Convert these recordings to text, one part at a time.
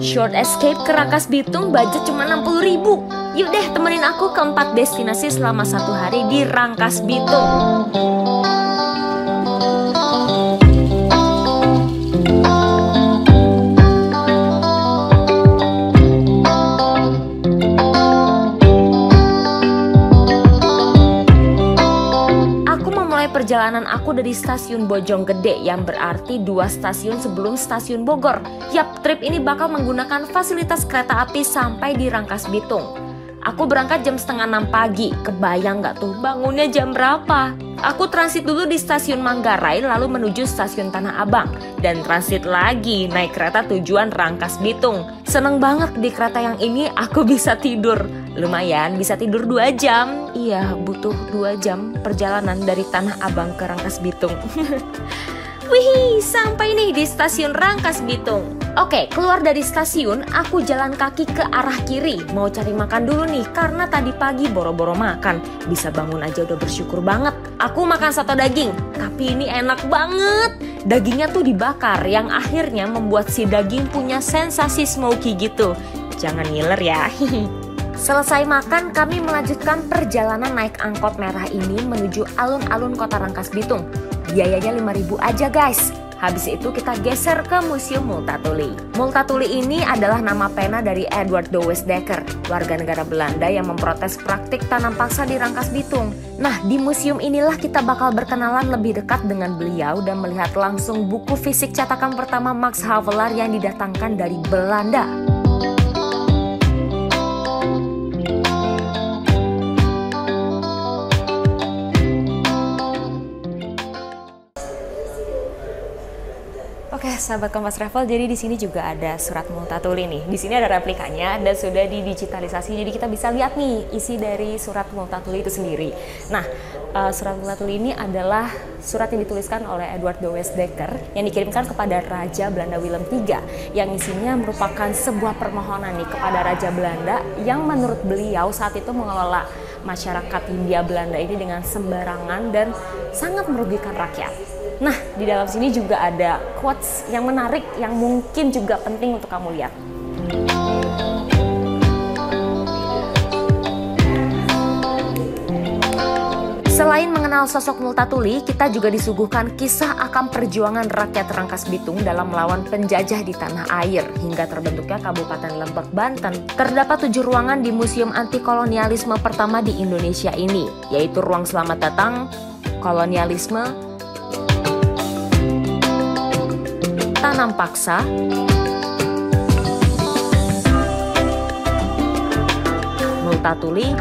Short escape ke Rangkas Bitung budget cuma 60.000. Yuk deh temenin aku ke 4 destinasi selama 1 hari di Rangkas Bitung. Perjalanan aku dari stasiun Bojonggede yang berarti 2 stasiun sebelum stasiun Bogor. Yap, trip ini bakal menggunakan fasilitas kereta api sampai di Rangkas Bitung. Aku berangkat jam setengah 6 pagi. Kebayang gak tuh bangunnya jam berapa? Aku transit dulu di stasiun Manggarai lalu menuju stasiun Tanah Abang. Dan transit lagi naik kereta tujuan Rangkas Bitung. Seneng banget di kereta yang ini aku bisa tidur. Lumayan bisa tidur 2 jam. Iya, butuh 2 jam perjalanan dari Tanah Abang ke Rangkas Bitung. Wih, sampai nih di stasiun Rangkas Bitung. Oke, keluar dari stasiun, aku jalan kaki ke arah kiri. Mau cari makan dulu nih, karena tadi pagi boro-boro makan. Bisa bangun aja udah bersyukur banget. Aku makan soto daging, tapi ini enak banget. Dagingnya tuh dibakar, yang akhirnya membuat si daging punya sensasi smoky gitu. Jangan ngiler ya. Selesai makan, kami melanjutkan perjalanan naik angkot merah ini menuju alun-alun kota Rangkas Bitung. Biayanya 5.000 aja guys. Habis itu kita geser ke Museum Multatuli. Multatuli ini adalah nama pena dari Edward de Westdekker, warga negara Belanda yang memprotes praktik tanam paksa di Rangkas Bitung. Nah, di museum inilah kita bakal berkenalan lebih dekat dengan beliau dan melihat langsung buku fisik cetakan pertama Max Havelaar yang didatangkan dari Belanda. Oke, sahabat Kompas Travel, jadi di sini juga ada surat Multatuli nih. Di sini ada replikanya dan sudah didigitalisasi, jadi kita bisa lihat nih isi dari surat Multatuli itu sendiri. Nah, surat Multatuli ini adalah surat yang dituliskan oleh Edward de Westdekker yang dikirimkan kepada Raja Belanda Willem III, yang isinya merupakan sebuah permohonan nih kepada Raja Belanda yang menurut beliau saat itu mengelola masyarakat Hindia Belanda ini dengan sembarangan dan sangat merugikan rakyat. Nah, di dalam sini juga ada quotes yang menarik yang mungkin juga penting untuk kamu lihat. Selain mengenal sosok Multatuli, kita juga disuguhkan kisah akan perjuangan rakyat Rangkas Bitung dalam melawan penjajah di tanah air hingga terbentuknya Kabupaten Lebak, Banten. Terdapat 7 ruangan di Museum Anti Kolonialisme pertama di Indonesia ini, yaitu Ruang Selamat Datang, Kolonialisme, Tanam Paksa, Multatuli,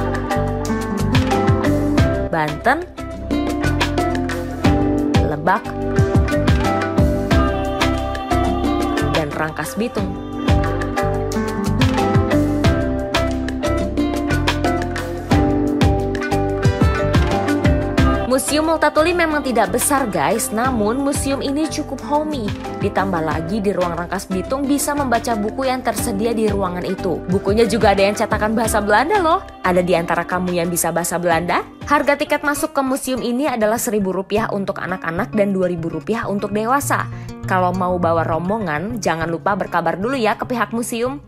Banten, Lebak, dan Rangkas Bitung. Museum Multatuli memang tidak besar guys, namun museum ini cukup homey. Ditambah lagi di ruang Rangkas Bitung bisa membaca buku yang tersedia di ruangan itu. Bukunya juga ada yang cetakan bahasa Belanda loh. Ada di antara kamu yang bisa bahasa Belanda? Harga tiket masuk ke museum ini adalah Rp1.000 untuk anak-anak dan Rp2.000 untuk dewasa. Kalau mau bawa rombongan, jangan lupa berkabar dulu ya ke pihak museum.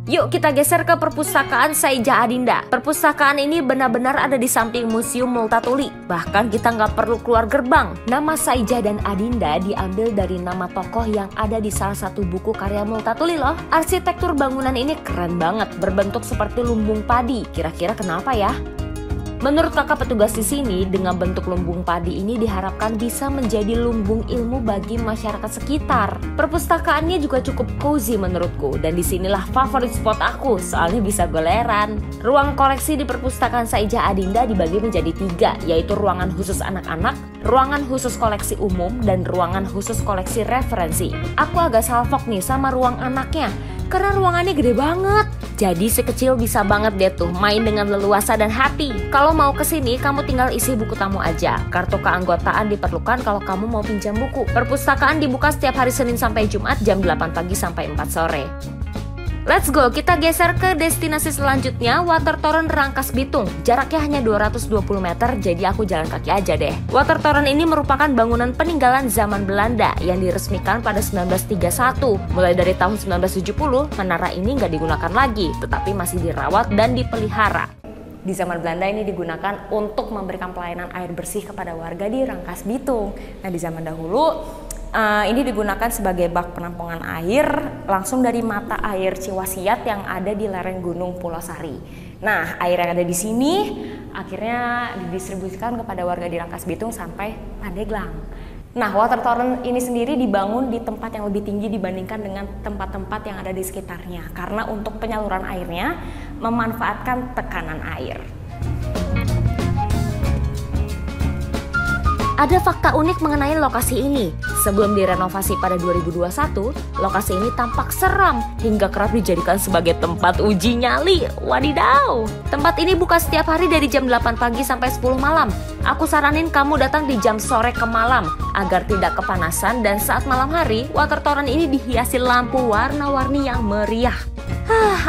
Yuk kita geser ke Perpustakaan Saidja Adinda. Perpustakaan ini benar-benar ada di samping Museum Multatuli. Bahkan kita nggak perlu keluar gerbang. Nama Saidja dan Adinda diambil dari nama tokoh yang ada di salah satu buku karya Multatuli loh. Arsitektur bangunan ini keren banget, berbentuk seperti lumbung padi. Kira-kira kenapa ya? Menurut kakak petugas di sini, dengan bentuk lumbung padi ini diharapkan bisa menjadi lumbung ilmu bagi masyarakat sekitar. Perpustakaannya juga cukup cozy menurutku, dan disinilah favorit spot aku, soalnya bisa goleran. Ruang koleksi di Perpustakaan Saidja Adinda dibagi menjadi 3, yaitu ruangan khusus anak-anak, ruangan khusus koleksi umum, dan ruangan khusus koleksi referensi. Aku agak salfok nih sama ruang anaknya, karena ruangannya gede banget. Jadi si kecil bisa banget deh tuh main dengan leluasa dan happy. Kalau mau kesini, kamu tinggal isi buku tamu aja. Kartu keanggotaan diperlukan kalau kamu mau pinjam buku. Perpustakaan dibuka setiap hari Senin sampai Jumat jam 8 pagi sampai 4 sore. Let's go, kita geser ke destinasi selanjutnya, Water Toren Rangkas Bitung. Jaraknya hanya 220 meter, jadi aku jalan kaki aja deh. Water Toren ini merupakan bangunan peninggalan zaman Belanda yang diresmikan pada 1931. Mulai dari tahun 1970, menara ini nggak digunakan lagi, tetapi masih dirawat dan dipelihara. Di zaman Belanda ini digunakan untuk memberikan pelayanan air bersih kepada warga di Rangkas Bitung. Nah, di zaman dahulu ini digunakan sebagai bak penampungan air langsung dari mata air Ciwasiat yang ada di lereng Gunung Pulau Sari. Nah, air yang ada di sini akhirnya didistribusikan kepada warga di Rangkas Bitung sampai Pandeglang. Nah, Water Toren ini sendiri dibangun di tempat yang lebih tinggi dibandingkan dengan tempat-tempat yang ada di sekitarnya karena untuk penyaluran airnya memanfaatkan tekanan air. Ada fakta unik mengenai lokasi ini. Sebelum direnovasi pada 2021, lokasi ini tampak seram hingga kerap dijadikan sebagai tempat uji nyali. Wadidaw! Tempat ini buka setiap hari dari jam 8 pagi sampai 10 malam. Aku saranin kamu datang di jam sore ke malam agar tidak kepanasan, dan saat malam hari, Water Toren ini dihiasi lampu warna-warni yang meriah.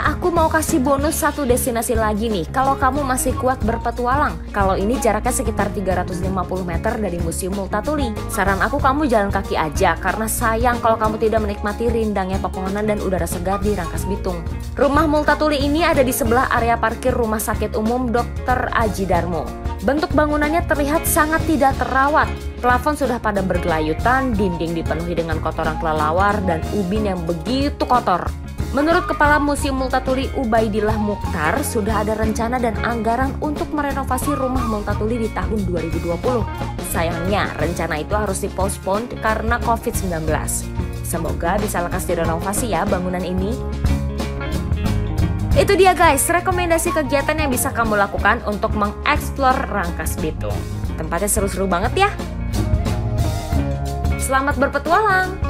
Aku mau kasih bonus satu destinasi lagi nih kalau kamu masih kuat berpetualang. Kalau ini jaraknya sekitar 350 meter dari Museum Multatuli. Saran aku kamu jalan kaki aja karena sayang kalau kamu tidak menikmati rindangnya pepohonan dan udara segar di Rangkas Bitung. Rumah Multatuli ini ada di sebelah area parkir Rumah Sakit Umum Dr. Aji Darmo. Bentuk bangunannya terlihat sangat tidak terawat. Plafon sudah pada bergelayutan, dinding dipenuhi dengan kotoran kelelawar dan ubin yang begitu kotor. Menurut Kepala Museum Multatuli Ubaidillah Mukhtar, sudah ada rencana dan anggaran untuk merenovasi rumah Multatuli di tahun 2020. Sayangnya, rencana itu harus dipospon karena COVID-19. Semoga bisa lekas direnovasi ya bangunan ini. Itu dia guys, rekomendasi kegiatan yang bisa kamu lakukan untuk mengeksplor Rangkas Bitung. Tempatnya seru-seru banget ya. Selamat berpetualang!